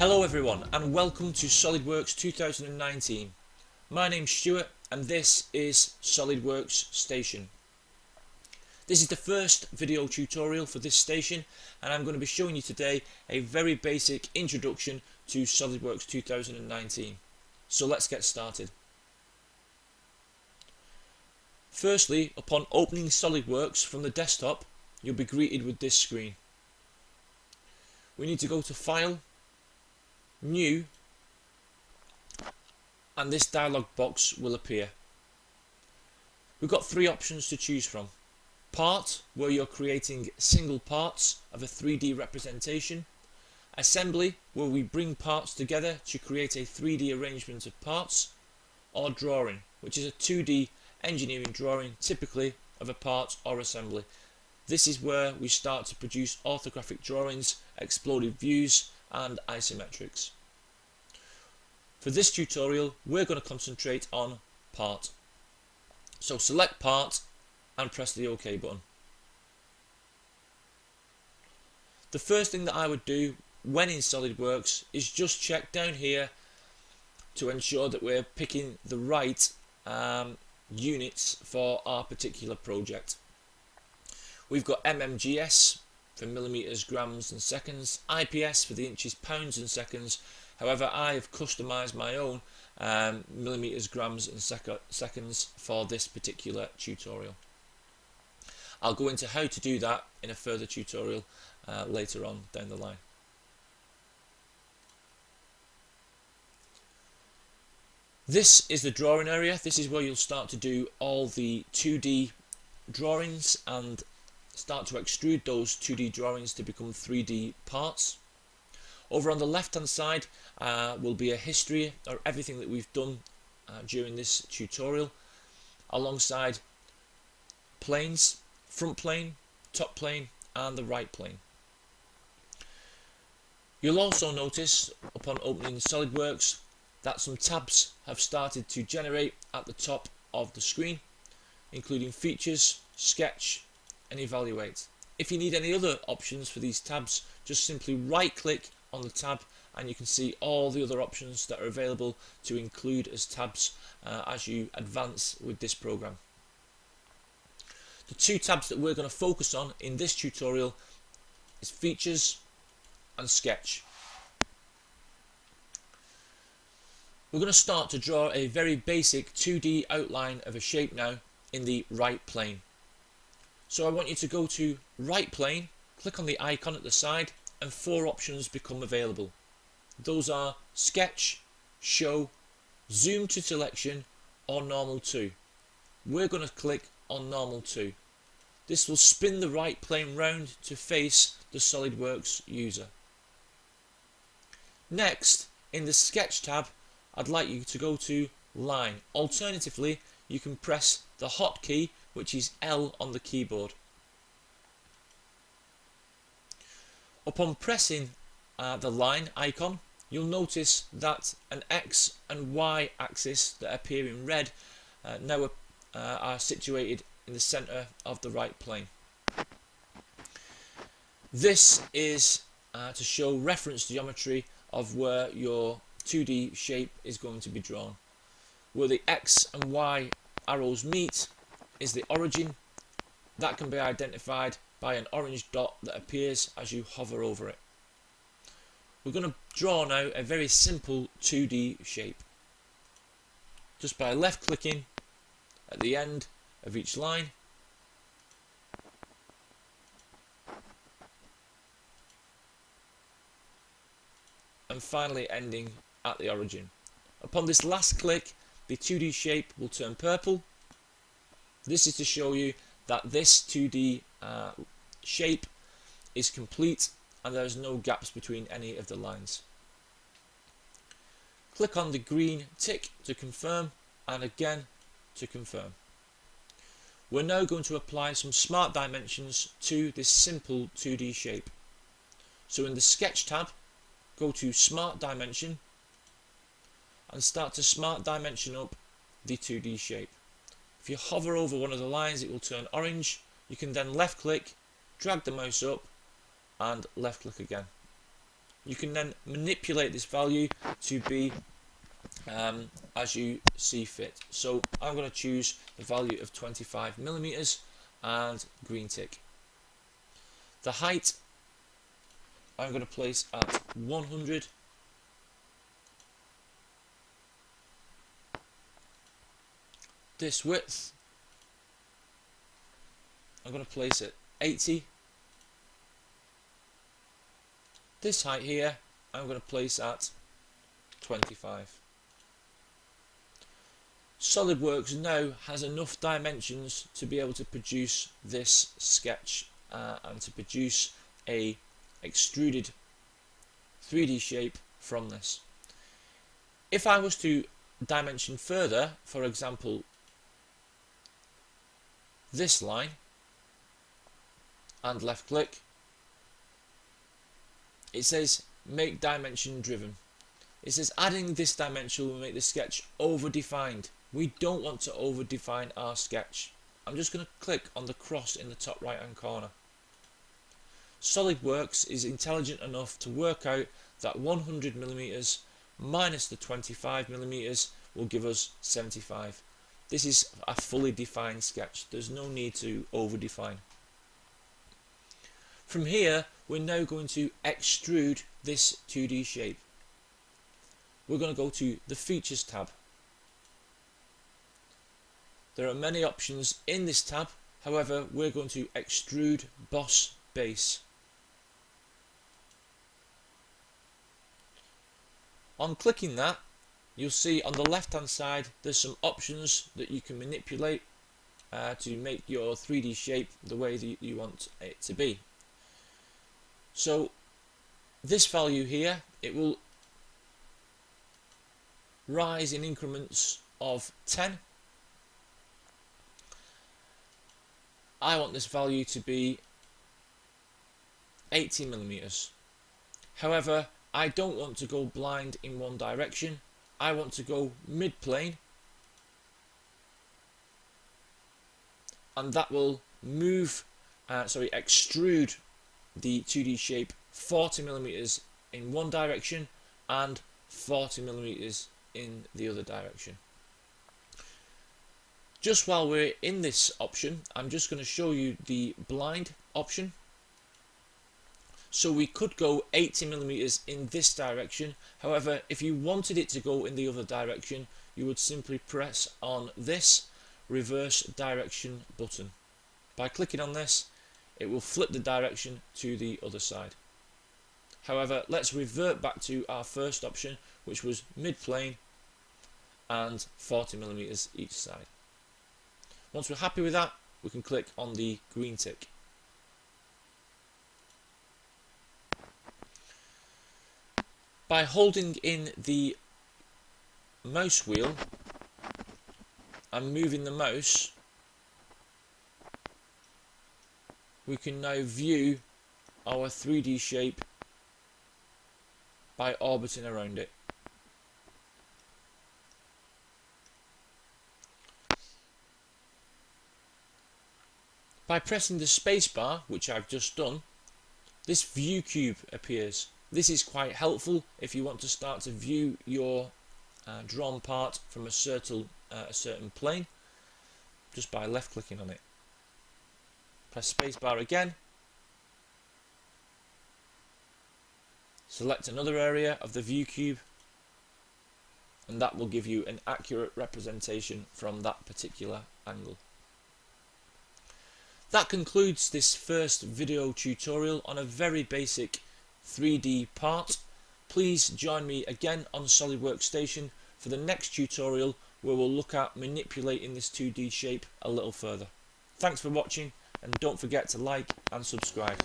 Hello everyone and welcome to Solidworks 2019. My name's Stuart and this is Solidworks Station. This is the first video tutorial for this station and I'm going to be showing you today a very basic introduction to Solidworks 2019. So let's get started. Firstly, upon opening Solidworks from the desktop, you'll be greeted with this screen. We need to go to File, New, and this dialog box will appear. We've got three options to choose from. Part, where you're creating single parts of a 3D representation. Assembly, where we bring parts together to create a 3D arrangement of parts. Or Drawing, which is a 2D engineering drawing, typically of a part or assembly. This is where we start to produce orthographic drawings, exploded views and isometrics. For this tutorial we're going to concentrate on part. So select part and press the OK button. The first thing that I would do when in SolidWorks is just check down here to ensure that we're picking the right units for our particular project. We've got mmgs for millimeters, grams and seconds, IPS for the inches, pounds and seconds. However, I have customized my own millimeters, grams and seconds for this particular tutorial. I'll go into how to do that in a further tutorial later on down the line. This is the drawing area. This is where you'll start to do all the 2D drawings and start to extrude those 2D drawings to become 3D parts. Over on the left hand side will be a history of everything that we've done during this tutorial, alongside planes, front plane, top plane and the right plane. You'll also notice upon opening SolidWorks that some tabs have started to generate at the top of the screen, including Features, Sketch and Evaluate. If you need any other options for these tabs, just simply right click on the tab and you can see all the other options that are available to include as tabs as you advance with this program. The two tabs that we're going to focus on in this tutorial is Features and Sketch. We're going to start to draw a very basic 2D outline of a shape now in the right plane. So I want you to go to right plane, click on the icon at the side and four options become available. Those are Sketch, Show, Zoom to Selection or Normal to. We're going to click on Normal to. This will spin the right plane round to face the SolidWorks user. Next, in the Sketch tab, I'd like you to go to Line. Alternatively, you can press the hotkey, which is L on the keyboard. Upon pressing the line icon, you'll notice that an X and Y axis that appear in red now are situated in the centre of the right plane. This is to show reference geometry of where your 2D shape is going to be drawn. Where the X and Y arrows meet is the origin. That can be identified by an orange dot that appears as you hover over it. We're going to draw now a very simple 2D shape. Just by left clicking at the end of each line and finally ending at the origin. Upon this last click, the 2D shape will turn purple. This is to show you that this 2D shape is complete and there's no gaps between any of the lines. Click on the green tick to confirm and again to confirm. We're now going to apply some smart dimensions to this simple 2D shape. So in the Sketch tab, go to Smart Dimension and start to smart dimension up the 2D shape. If you hover over one of the lines, it will turn orange. You can then left click, drag the mouse up and left click again. You can then manipulate this value to be as you see fit. So I'm going to choose the value of 25mm and green tick. The height I'm going to place at 100. This width I'm going to place at 80. This height here I'm going to place at 25. Solidworks now has enough dimensions to be able to produce this sketch and to produce a extruded 3D shape from this. If I was to dimension further, for example this line, and left click, it says make dimension driven. It says adding this dimension will make the sketch over defined. We don't want to over define our sketch. I'm just going to click on the cross in the top right hand corner. Solidworks is intelligent enough to work out that 100mm minus the 25mm will give us 75. This is a fully defined sketch. There's no need to over define. From here we're now going to extrude this 2D shape. We're going to go to the Features tab. There are many options in this tab, however we're going to extrude boss base. On clicking that, you'll see on the left hand side there's some options that you can manipulate to make your 3D shape the way that you want it to be. So this value here, it will rise in increments of 10. I want this value to be 80mm. However, I don't want to go blind in one direction. I want to go mid-plane, and that will extrude the 2D shape 40mm in one direction and 40mm in the other direction. Just while we're in this option, I'm just going to show you the blind option. So we could go 80mm in this direction. However, if you wanted it to go in the other direction, you would simply press on this reverse direction button. By clicking on this, it will flip the direction to the other side. However, let's revert back to our first option, which was mid-plane and 40mm each side. Once we're happy with that, we can click on the green tick. By holding in the mouse wheel and moving the mouse, we can now view our 3D shape by orbiting around it. By pressing the spacebar, which I've just done, this view cube appears. This is quite helpful if you want to start to view your drawn part from a certain plane, just by left clicking on it. Press spacebar again, select another area of the view cube, and that will give you an accurate representation from that particular angle. That concludes this first video tutorial on a very basic 3D part. Please join me again on Solidworks Station for the next tutorial where we'll look at manipulating this 2D shape a little further. Thanks for watching, and don't forget to like and subscribe.